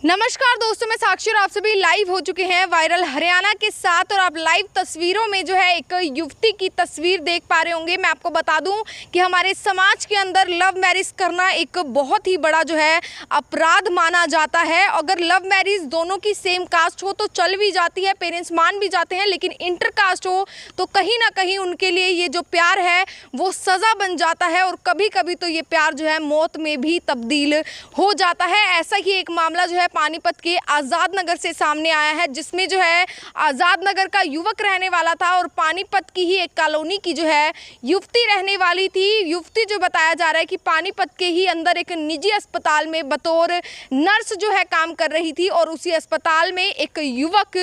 नमस्कार दोस्तों, मैं साक्षी और आप सभी लाइव हो चुके हैं वायरल हरियाणा के साथ। और आप लाइव तस्वीरों में जो है एक युवती की तस्वीर देख पा रहे होंगे। मैं आपको बता दूं कि हमारे समाज के अंदर लव मैरिज करना एक बहुत ही बड़ा जो है अपराध माना जाता है। अगर लव मैरिज दोनों की सेम कास्ट हो तो चल भी जाती है, पेरेंट्स मान भी जाते हैं, लेकिन इंटर कास्ट हो तो कहीं ना कहीं उनके लिए ये जो प्यार है वो सज़ा बन जाता है। और कभी कभी तो ये प्यार जो है मौत में भी तब्दील हो जाता है। ऐसा ही एक मामला जो है पानीपत के आज़ाद नगर से सामने आया है, जिसमें जो है आज़ाद नगर का युवक रहने वाला था और पानीपत की ही एक कॉलोनी की जो है युवती रहने वाली थी। युवती जो बताया जा रहा है कि पानीपत के ही अंदर एक निजी अस्पताल में बतौर नर्स जो है काम कर रही थी और उसी अस्पताल में एक युवक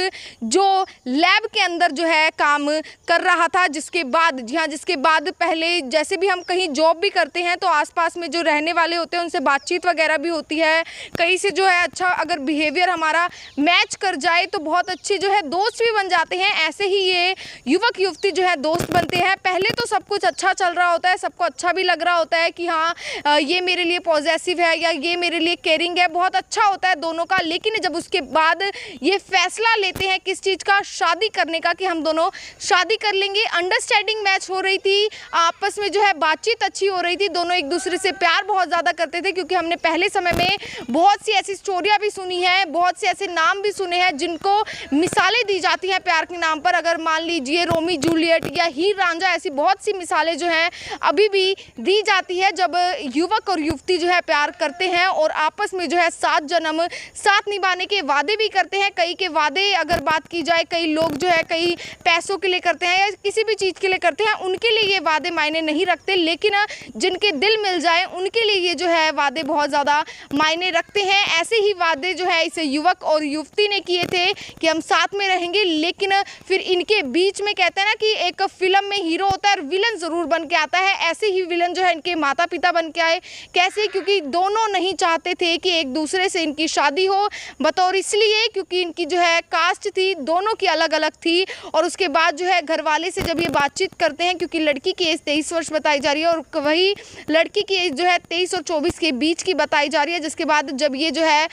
जो लैब के अंदर जो है काम कर रहा था। जिसके बाद पहले जैसे भी हम कहीं जॉब भी करते हैं तो आसपास में जो रहने वाले होते हैं उनसे बातचीत वगैरह भी होती है, कहीं से जो है अच्छा अगर बिहेवियर हमारा मैच कर जाए तो बहुत अच्छी जो है दोस्त भी बन जाते हैं। ऐसे ही ये युवक युवती जो है दोस्त बनते हैं। पहले तो सब कुछ अच्छा चल रहा होता है, सबको अच्छा भी लग रहा होता है कि हाँ ये मेरे लिए पॉजिटिव है या ये मेरे लिए केयरिंग है, बहुत अच्छा होता है दोनों का। लेकिन जब उसके बाद ये फैसला लेते हैं किस चीज़ का, शादी करने का, कि हम दोनों शादी कर लेंगे, अंडरस्टैंडिंग मैच हो रही थी, आपस में जो है बातचीत अच्छी हो रही थी, दोनों एक दूसरे से प्यार बहुत ज़्यादा करते थे। क्योंकि हमने पहले समय में बहुत सी ऐसी स्टोरियाँ भी सुनी है, बहुत से ऐसे नाम भी सुने हैं जिनको मिसालें दी जाती हैं प्यार के नाम पर। अगर मान लीजिए रोमी जूलियट या हीर रांझा, ऐसी बहुत सी मिसालें जो हैं अभी भी दी जाती है जब युवक और युवती जो है प्यार करते हैं और आपस में जो है 7 जन्म साथ निभाने के वादे भी करते हैं। कई के वादे अगर बात की जाए, कई लोग जो है कई पैसों के लिए करते हैं या किसी भी चीज़ के लिए करते हैं, उनके लिए ये वादे मायने नहीं रखते। लेकिन जिनके दिल मिल जाए उनके लिए ये जो है वादे बहुत ज़्यादा मायने रखते हैं। ऐसे ही वादे जो है इस युवक और युवती ने किए थे कि हम साथ में रहेंगे, लेकिन फिर इनके बीच में कहते हैं ना कि एक फिल्म में हीरो होता है और विलन ज़रूर बन के आता है, ऐसे ही विलन जो है इनके माता पिता बन के आए। कैसे? क्योंकि दोनों नहीं चाहते थे कि एक दूसरे से इनकी शादी हो, बतौर इसलिए क्योंकि इनकी जो है कास्ट थी दोनों की अलग अलग थी। और उसके बाद जो है घर वाले से जब ये बातचीत करते हैं, क्योंकि लड़की की एज 23 वर्ष बताई जा रही है और वही लड़की की एज जो है 23 और 24 के बीच की बताई जा रही है। जिसके बाद जब ये जो है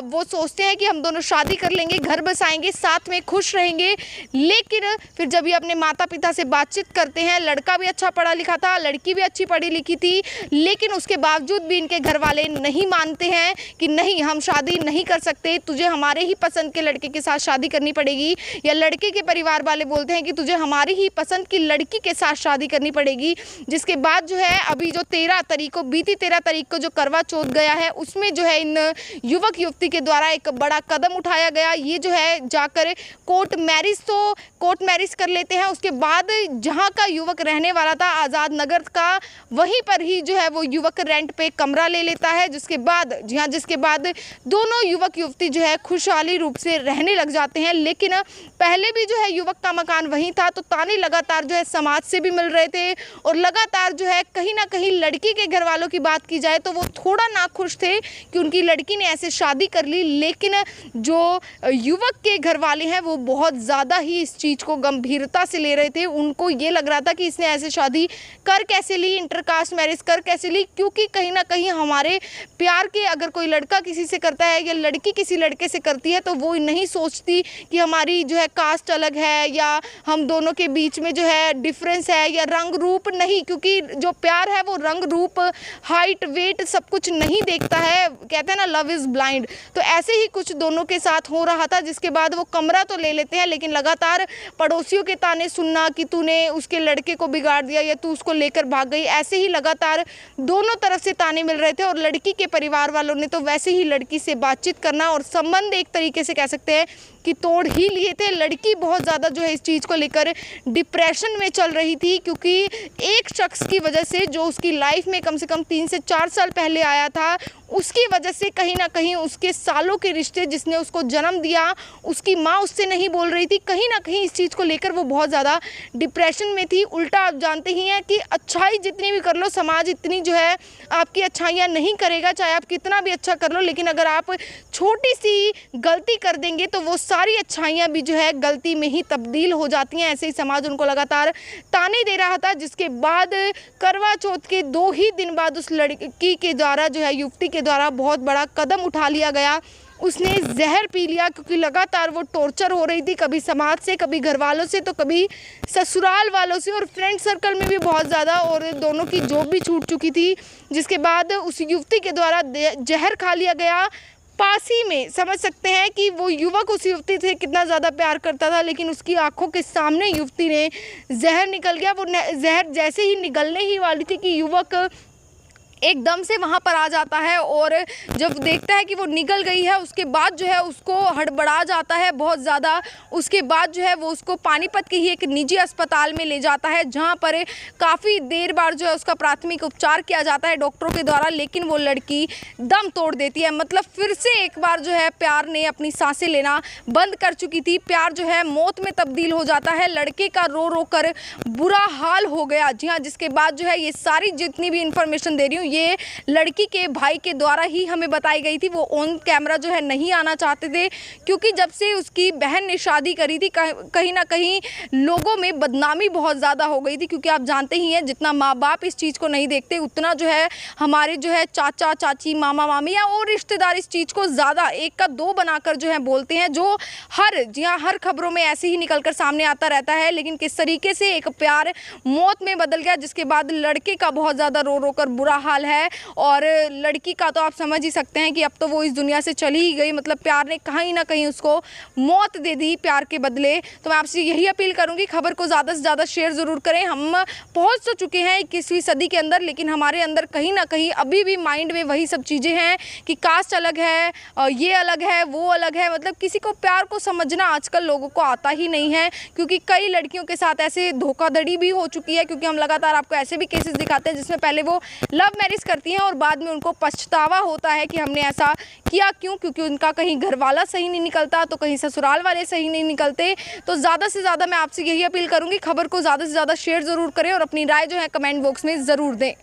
वो सोचते हैं कि हम दोनों शादी कर लेंगे, घर बसाएंगे, साथ में खुश रहेंगे। लेकिन फिर जब ये अपने माता पिता से बातचीत करते हैं, लड़का भी अच्छा पढ़ा लिखा था, लड़की भी अच्छी पढ़ी लिखी थी, लेकिन उसके बावजूद भी इनके घर वाले नहीं मानते हैं कि नहीं, हम शादी नहीं कर सकते, तुझे हमारे ही पसंद के लड़के के साथ शादी करनी पड़ेगी। या लड़के के परिवार वाले बोलते हैं कि तुझे हमारी ही पसंद की लड़की के साथ शादी करनी पड़ेगी। जिसके बाद जो है अभी जो बीती 13 तारीख को जो करवा चौथ गया है, उसमें जो है इन युवक युवती के द्वारा एक बड़ा कदम उठाया गया। ये जो है जाकर कोर्ट मैरिज कर लेते हैं। उसके बाद जहां का युवक रहने वाला था आज़ाद नगर का, वहीं पर ही जो है वो युवक रेंट पे कमरा ले लेता है। जिसके बाद दोनों युवक युवती जो है खुशहाली रूप से रहने लग जाते हैं। लेकिन पहले भी जो है युवक का मकान वहीं था, तो ताने लगातार जो है समाज से भी मिल रहे थे और लगातार जो है कहीं ना कहीं लड़की के घर वालों की बात की जाए तो वो थोड़ा नाखुश थे कि उनकी लड़की ने ऐसे शादी कर ली। लेकिन जो युवक के घर वाले हैं वो बहुत ज़्यादा ही इस चीज़ को गंभीरता से ले रहे थे। उनको ये लग रहा था कि इसने ऐसे शादी कर कैसे ली, इंटरकास्ट मैरिज कर कैसे ली, क्योंकि कहीं ना कहीं हमारे प्यार के अगर कोई लड़का किसी से करता है या लड़की किसी लड़के से करती है तो वो नहीं सोचती कि हमारी जो है कास्ट अलग है या हम दोनों के बीच में जो है डिफरेंस है या रंग रूप नहीं, क्योंकि जो प्यार है वो रंग रूप, हाइट, वेट सब कुछ नहीं देखता है। कहते हैं ना लव इज़ ब्लाइंड, तो ऐसे ही कुछ दोनों के साथ हो रहा था। जिसके बाद वो कमरा तो ले लेते हैं, लेकिन लगातार पड़ोसियों के ताने सुनना कि तूने उसके लड़के को बिगाड़ दिया या तू उसको लेकर भाग गई, ऐसे ही लगातार दोनों तरफ से ताने मिल रहे थे। और लड़की के परिवार वालों ने तो वैसे ही लड़की से बातचीत करना और संबंध एक तरीके से कह सकते हैं कि तोड़ ही लिए थे। लड़की बहुत ज़्यादा जो है इस चीज़ को लेकर डिप्रेशन में चल रही थी, क्योंकि एक शख्स की वजह से जो उसकी लाइफ में कम से कम 3 से 4 साल पहले आया था, उसकी वजह से कहीं ना कहीं उसके सालों के रिश्ते, जिसने उसको जन्म दिया, उसकी माँ उससे नहीं बोल रही थी, कहीं ना कहीं इस चीज़ को लेकर वो बहुत ज़्यादा डिप्रेशन में थी। उल्टा आप जानते ही हैं कि अच्छाई जितनी भी कर लो, समाज इतनी जो है आपकी अच्छाइयाँ नहीं करेगा, चाहे आप कितना भी अच्छा कर लो, लेकिन अगर आप छोटी सी गलती कर देंगे तो वो सारी अच्छाइयाँ भी जो है गलती में ही तब्दील हो जाती हैं। ऐसे ही समाज उनको लगातार ताने दे रहा था। जिसके बाद करवा चौथ के 2 ही दिन बाद उस लड़की के द्वारा जो है युवती के द्वारा बहुत बड़ा कदम उठा लिया गया। उसने जहर पी लिया क्योंकि लगातार वो टॉर्चर हो रही थी, कभी समाज से, कभी घर वालों से, तो कभी ससुराल वालों से और फ्रेंड सर्कल में भी बहुत ज़्यादा, और दोनों की जॉब भी छूट चुकी थी। जिसके बाद उस युवती के द्वारा जहर खा लिया गया पासी में। समझ सकते हैं कि वो युवक उस युवती से कितना ज़्यादा प्यार करता था, लेकिन उसकी आंखों के सामने युवती ने जहर निकल गया। वो जहर जैसे ही निकलने ही वाली थी कि युवक एकदम से वहाँ पर आ जाता है, और जब देखता है कि वो निकल गई है उसके बाद जो है उसको हड़बड़ा जाता है बहुत ज़्यादा। उसके बाद जो है वो उसको पानीपत के ही एक निजी अस्पताल में ले जाता है, जहाँ पर काफ़ी देर बाद जो है उसका प्राथमिक उपचार किया जाता है डॉक्टरों के द्वारा, लेकिन वो लड़की दम तोड़ देती है। मतलब फिर से एक बार जो है प्यार ने अपनी सांसें लेना बंद कर चुकी थी। प्यार जो है मौत में तब्दील हो जाता है। लड़के का रो रो कर बुरा हाल हो गया। जी हाँ, जिसके बाद जो है ये सारी जितनी भी इंफॉर्मेशन दे रही हूँ ये लड़की के भाई के द्वारा ही हमें बताई गई थी। वो ऑन कैमरा जो है नहीं आना चाहते थे, क्योंकि जब से उसकी बहन ने शादी करी थी कहीं ना कहीं लोगों में बदनामी बहुत ज़्यादा हो गई थी। क्योंकि आप जानते ही हैं जितना माँ बाप इस चीज़ को नहीं देखते, उतना जो है हमारे जो है चाचा चाची, मामा मामी या और रिश्तेदार इस चीज़ को ज़्यादा एक का दो बनाकर जो है बोलते हैं, जो हर खबरों में ऐसे ही निकल कर सामने आता रहता है। लेकिन किस तरीके से एक प्यार मौत में बदल गया, जिसके बाद लड़के का बहुत ज़्यादा रो रो कर बुरा हाल है, और लड़की का तो आप समझ ही सकते हैं कि अब तो वो इस दुनिया से चली ही गई। मतलब प्यार ने कहीं ना कहीं उसको मौत दे दी प्यार के बदले। तो मैं आपसे यही अपील करूंगी, खबर को ज़्यादा से ज़्यादा शेयर ज़रूर करें। हम पहुंच तो चुके हैं 21वीं सदी के अंदर, लेकिन हमारे अंदर कहीं ना कहीं अभी भी माइंड में वही सब चीज़ें हैं कि कास्ट अलग है, ये अलग है, वो अलग है। मतलब किसी को प्यार को समझना आजकल लोगों को आता ही नहीं है, क्योंकि कई लड़कियों के साथ ऐसे धोखाधड़ी भी हो चुकी है। क्योंकि हम लगातार आपको ऐसे भी केसेस दिखाते हैं जिसमें पहले वो लव मैरिज करती हैं और बाद में उनको पछतावा होता है कि हमने ऐसा किया क्यों, क्योंकि उनका कहीं घर वाला सही नहीं निकलता तो कहीं ससुराल वाले सही नहीं निकलते। तो ज़्यादा से ज़्यादा मैं आपसे यही अपील करूंगी, खबर को ज़्यादा से ज़्यादा शेयर ज़रूर करें और अपनी राय जो है कमेंट बॉक्स में ज़रूर दें।